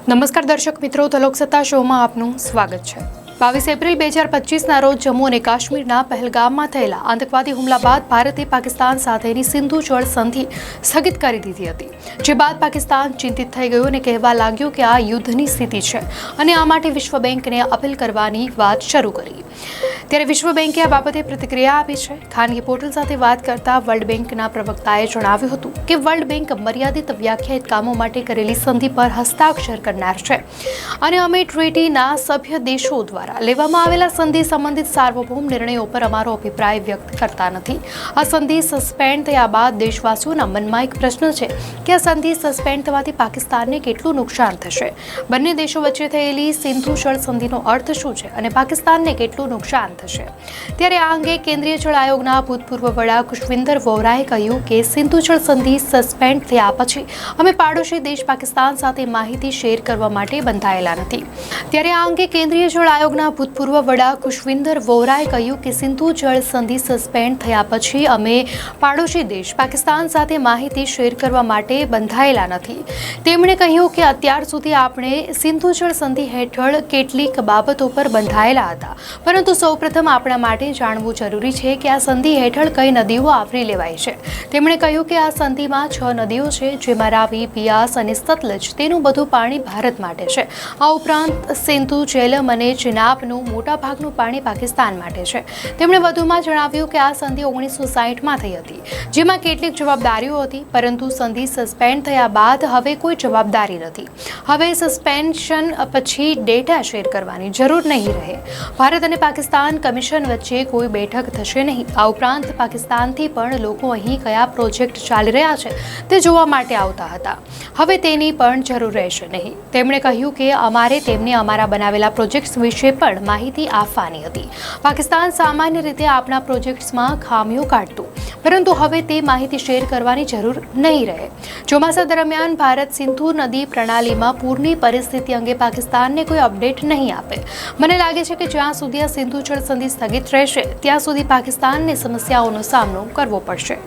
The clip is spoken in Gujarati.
નમસ્કાર દર્શક મિત્રો, તો લોકસત્તા શોમાં આપનું સ્વાગત છે। 22 એપ્રિલ 2025ના રોજ જમ્મુ અને કાશ્મીરના પહેલગામમાં થયેલા આતંકવાદી હુમલા બાદ ભારતે પાકિસ્તાન સાથેની સિંધુ જળ સંધિ સ્થગિત કરી દીધી હતી, જે બાદ પાકિસ્તાન ચિંતિત થઈ ગયું અને કહેવા લાગ્યું કે આ યુદ્ધની સ્થિતિ છે અને આ માટે વિશ્વ બેંકને અપીલ કરવાની વાત શરૂ કરી। ત્યારે વિશ્વ બેંકે આ બાબતે પ્રતિક્રિયા આપી છે। ખાનગી પોર્ટલ સાથે વાત કરતા વર્લ્ડ બેંકના પ્રવક્તાએ જણાવ્યું હતું કે વર્લ્ડ બેંક મર્યાદિત વ્યાખ્યાયિત કામો માટે કરેલી સંધિ પર હસ્તાક્ષર કરનાર છે અને અમે ટ્રીટીના સભ્ય દેશો દ્વારા લેવામાં આવેલા સંધિ સંબંધિત સાર્વભૌમ નિર્ણયો પર અમારો અભિપ્રાય વ્યક્ત કરતા નથી। આ સંધિ સસ્પેન્ડ થયા બાદ દેશવાસીઓના મનમાં એક પ્રશ્ન છે કે આ સંધિ સસ્પેન્ડ થવાથી પાકિસ્તાનને કેટલું નુકસાન થશે, બંને દેશો વચ્ચે થયેલી સિંધુ જળ સંધિનો અર્થ શું છે અને પાકિસ્તાનને કેટલું નુકસાન થશે। ત્યારે આ અંગે કેન્દ્રીય જળ આયોગના ભૂતપૂર્વ વડા ખુશવિંદર વોરાએ કહ્યું કે સિંધુ જળ સંધિ સસ્પેન્ડ થયા પછી અમે પાડોશી દેશ પાકિસ્તાન સાથે માહિતી શેર કરવા માટે બંધાયેલા નથી। ત્યારે આ અંગે કેન્દ્રીય જળ આયોગના ભૂતપૂર્વ વડા ખુશવિંદર વોરાએ કહ્યું કે સિંધુ જળ સંધિ સસ્પેન્ડ થયા પછી અમે પાડોશી દેશ પાકિસ્તાન સાથે માહિતી શેર કરવા માટે બંધાયેલા નથી। તેમણે કહ્યું કે અત્યાર સુધી આપણે સિંધુ જળ સંધિ હેઠળ કેટલીક બાબતો પર બંધાયેલા હતા, પરંતુ સૌપ્રથમ આપણા માટે જાણવું જરૂરી છે કે આ સંધિ હેઠળ કઈ નદીઓ આવરી લેવાય છે। તેમણે કહ્યું કે આ સંધિમાં 6 નદીઓ છે, જેમાં રાવી, બિયાસ અને સતલજ, તેનું બધું પાણી ભારત માટે છે। આ ઉપરાંત સિંધુ, જેલમ અને ચિનાબનું મોટાભાગનું પાણી પાકિસ્તાન માટે છે। તેમણે વધુમાં જણાવ્યું કે આ સંધિ 1960માં થઈ હતી, જેમાં કેટલીક જવાબદારીઓ હતી, પરંતુ સંધિ સસ્પેન્ડ થયા બાદ હવે કોઈ જવાબદારી નથી। હવે સસ્પેન્શન પછી ડેટા શેર કરવાની જરૂર નહીં રહે। ભારત અને પાકિસ્તાન કમિશન વચ્ચે કોઈ બેઠક થશે નહીં। આ ઉપરાંત પાકિસ્તાનથી પણ લોકો અહીં કયા પ્રોજેક્ટ ચાલી રહ્યા છે તે જોવા માટે આવતા હતા, હવે તેની પણ જરૂર રહેશે નહીં। તેમણે કહ્યું કે અમારે તેમને અમારા બનાવેલા પ્રોજેક્ટ્સ વિશે પણ માહિતી આપવાની હતી। પાકિસ્તાન સામાન્ય રીતે આપણા પ્રોજેક્ટ્સમાં ખામીઓ કાઢતું, પરંતુ હવે તે માહિતી શેર કરવાની જરૂર નહીં રહે। ચોમાસા દરમિયાન ભારત સિંધુ નદી પ્રણાલીમાં પૂરની પરિસ્થિતિ અંગે પાકિસ્તાનને કોઈ અપડેટ નહીં આપે। મને લાગે છે કે જ્યાં સુધી આ સિંધુ જળ સંધિ સ્થગિત રહેશે ત્યાં સુધી પાકિસ્તાનને સમસ્યાઓનો સામનો કરવો પડશે।